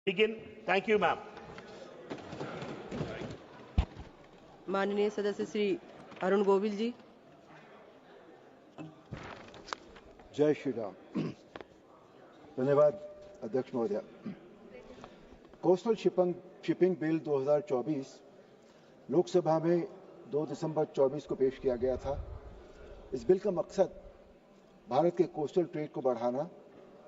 Begin. Thank you, ma'am. माननीय सदस्य श्री अरुण गोविल जी। जय श्री राम। धन्यवाद अध्यक्ष महोदय। कोस्टल शिपिंग बिल 2024 लोकसभा में 2 दिसंबर 24 को पेश किया गया था। इस बिल का मकसद भारत के कोस्टल ट्रेड को बढ़ाना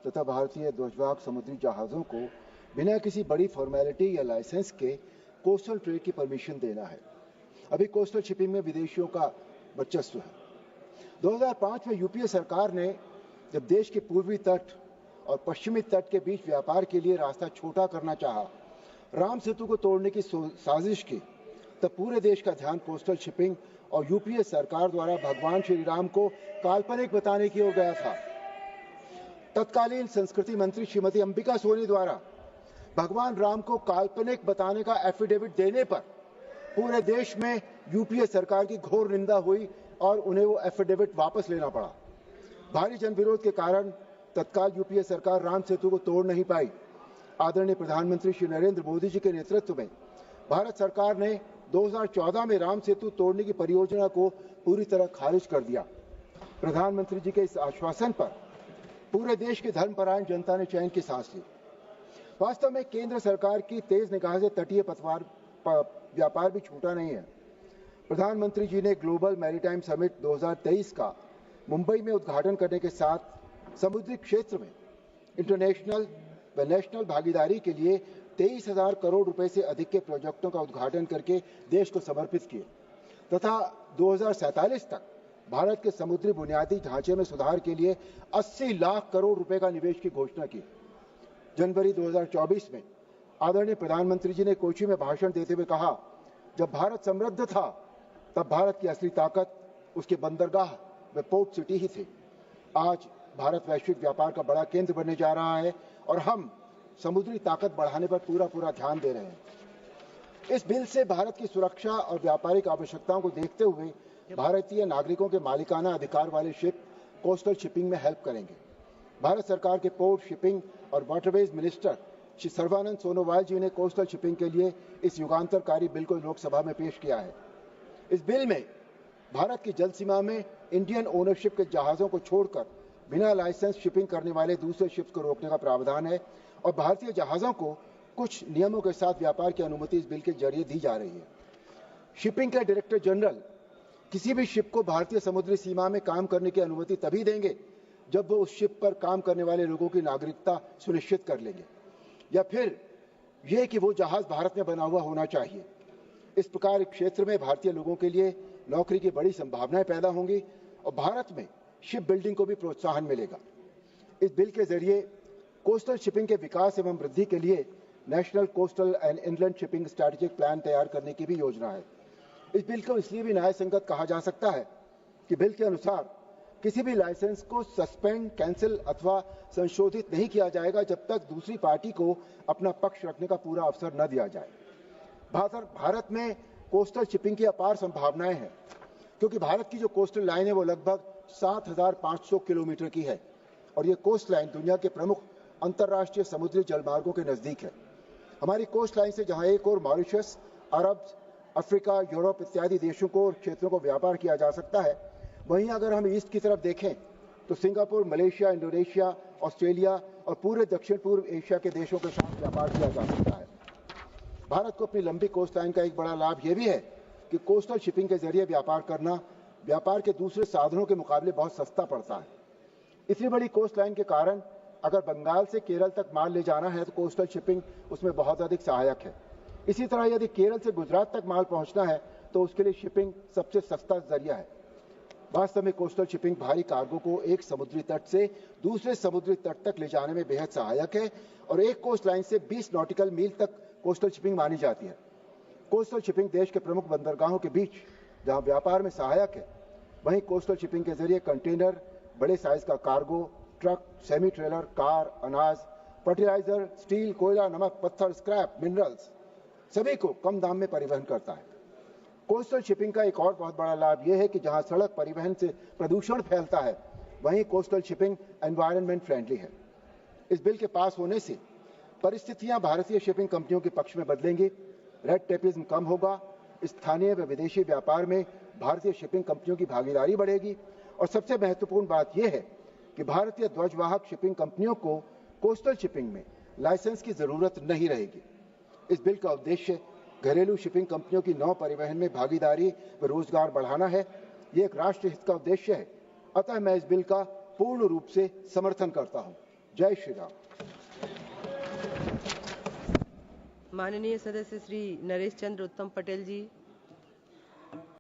तथा भारतीय ध्वजवाहक समुद्री जहाजों को बिना किसी बड़ी फॉर्मेलिटी या लाइसेंस के कोस्टल ट्रेड की परमिशन देना है। अभी कोस्टल शिपिंग में विदेशियों का वर्चस्व है। 2005 में यूपीए सरकार ने जब देश के पूर्वी तट और पश्चिमी तट के बीच व्यापार के लिए रास्ता छोटा करना चाहा, राम सेतु को तोड़ने की साजिश की, तब पूरे देश का ध्यान कोस्टल शिपिंग और यूपीए सरकार द्वारा भगवान श्री राम को काल्पनिक बताने की ओर गया था। तत्कालीन संस्कृति मंत्री श्रीमती अंबिका सोनी द्वारा भगवान राम को काल्पनिक बताने का एफिडेविट देने पर पूरे देश में यूपीए सरकार की घोर निंदा हुई और उन्हें वो एफिडेविट वापस लेना पड़ा। भारी जनविरोध के कारण तत्काल यूपीए सरकार राम सेतु को तोड़ नहीं पाई। आदरणीय प्रधानमंत्री श्री नरेंद्र मोदी जी के नेतृत्व में भारत सरकार ने 2014 में राम सेतु तोड़ने की परियोजना को पूरी तरह खारिज कर दिया। प्रधानमंत्री जी के इस आश्वासन पर पूरे देश की धर्मपरायण जनता ने चैन की सांस ली। वास्तव में केंद्र सरकार की तेज निगाह से तटीय व्यापार भी छूटा नहीं है। प्रधानमंत्री जी ने ग्लोबल मैरीटाइम समिट 2023 का मुंबई में उद्घाटन करने के साथ समुद्री क्षेत्र में इंटरनेशनल व नेशनल भागीदारी के लिए 23,000 करोड़ रुपए से अधिक के प्रोजेक्टों का उद्घाटन करके देश को समर्पित किए तथा 2047 तक भारत के समुद्री बुनियादी ढांचे में सुधार के लिए 80 लाख करोड़ रुपए का निवेश की घोषणा की। जनवरी 2024 में आदरणीय प्रधानमंत्री जी ने कोच्चि में भाषण देते हुए कहा, जब भारत समृद्ध था तब भारत की असली ताकत उसके बंदरगाह व पोर्ट सिटी ही थे। आज भारत वैश्विक व्यापार का बड़ा केंद्र बनने जा रहा है और हम समुद्री ताकत बढ़ाने पर पूरा ध्यान दे रहे हैं। इस बिल से भारत की सुरक्षा और व्यापारिक आवश्यकताओं को देखते हुए भारतीय नागरिकों के मालिकाना अधिकार वाले शिप कोस्टल शिपिंग में हेल्प करेंगे। भारत सरकार के पोर्ट, शिपिंग और वाटरवेज मिनिस्टर श्री सर्बानंद सोनोवाल जी ने कोस्टल शिपिंग के लिए इस युगांतरकारी बिल को लोकसभा में पेश किया है। इस बिल में भारत की जल सीमा में इंडियन ओनरशिप के जहाजों को छोड़कर बिना लाइसेंस शिपिंग करने वाले दूसरे शिप्स को रोकने का प्रावधान है और भारतीय जहाजों को कुछ नियमों के साथ व्यापार की अनुमति इस बिल के जरिए दी जा रही है। शिपिंग के डायरेक्टर जनरल किसी भी शिप को भारतीय समुद्री सीमा में काम करने की अनुमति तभी देंगे जब वो उस शिप पर काम करने वाले लोगों की नागरिकता सुनिश्चित कर लेंगे या फिर यह कि वो जहाज भारत में बना हुआ होना चाहिए। इस प्रकार क्षेत्र में भारतीय लोगों के लिए नौकरी की बड़ी संभावनाएं पैदा होंगी और भारत में शिप बिल्डिंग को भी प्रोत्साहन मिलेगा। इस बिल के जरिए कोस्टल शिपिंग के विकास एवं वृद्धि के लिए national coastal and inland shipping strategic plan तैयार करने की भी योजना है। इस बिल को इसलिए भी न्याय संगत कहा जा सकता है कि बिल के अनुसार किसी भी लाइसेंस को सस्पेंड, कैंसिल अथवा संशोधित नहीं किया जाएगा जब तक दूसरी पार्टी को अपना पक्ष रखने का पूरा अवसर न दिया जाए। भारत में कोस्टल शिपिंग की अपार संभावनाएं हैं क्योंकि भारत की जो कोस्टल लाइन है वो लगभग 7,500 किलोमीटर की है और ये कोस्ट लाइन दुनिया के प्रमुख अंतर्राष्ट्रीय समुद्री जलमार्गों के नजदीक है। हमारी कोस्ट लाइन से जहां एक और मॉरिशस, अरब, अफ्रीका, यूरोप इत्यादि देशों को और क्षेत्रों को व्यापार किया जा सकता है, वहीं अगर हम ईस्ट की तरफ देखें तो सिंगापुर, मलेशिया, इंडोनेशिया, ऑस्ट्रेलिया और पूरे दक्षिण पूर्व एशिया के देशों के साथ व्यापार किया जा सकता है। भारत को अपनी लंबी कोस्ट लाइन का एक बड़ा लाभ यह भी है कि कोस्टल शिपिंग के जरिए व्यापार करना व्यापार के दूसरे साधनों के मुकाबले बहुत सस्ता पड़ता है। इतनी बड़ी कोस्ट लाइन के कारण अगर बंगाल से केरल तक माल ले जाना है तो कोस्टल शिपिंग उसमें बहुत अधिक सहायक है। इसी तरह यदि केरल से गुजरात तक माल पहुंचना है तो उसके लिए शिपिंग सबसे सस्ता जरिया है। वास्तव में कोस्टल शिपिंग भारी कार्गो को एक समुद्री तट से दूसरे समुद्री तट तक ले जाने में बेहद सहायक है और एक कोस्ट लाइन से 20 नॉटिकल मील तक कोस्टल शिपिंग मानी जाती है। कोस्टल शिपिंग देश के प्रमुख बंदरगाहों के बीच जहां व्यापार में सहायक है, वहीं कोस्टल शिपिंग के जरिए कंटेनर, बड़े साइज का cargo, truck, semi trailer, car, अनाज, फर्टिलाइजर, स्टील, कोयला, नमक, पत्थर, स्क्रैप, मिनरल्स सभी को कम दाम में परिवहन करता है। कोस्टल शिपिंग का एक और बहुत बड़ा लाभ यह है कि जहां सड़क परिवहन से प्रदूषण फैलता है, वहीं कोस्टल शिपिंग एनवायरनमेंट फ्रेंडली है। इस बिल के पास होने से परिस्थितियां भारतीय शिपिंग कंपनियों के पक्ष में बदलेंगी। रेड टेपिज्म कम होगा। स्थानीय व विदेशी व्यापार में भारतीय शिपिंग कंपनियों की भागीदारी बढ़ेगी। और सबसे महत्वपूर्ण बात यह है कि भारतीय ध्वजवाहक शिपिंग कंपनियों को कोस्टल शिपिंग में लाइसेंस की जरूरत नहीं रहेगी। इस बिल का उद्देश्य घरेलू शिपिंग कंपनियों की नौ परिवहन में भागीदारी व रोजगार बढ़ाना है। ये एक राष्ट्र हित का उद्देश्य है। अतः मैं इस बिल का पूर्ण रूप से समर्थन करता हूं। जय श्री राम। माननीय सदस्य श्री नरेश चंद्र उत्तम पटेल जी।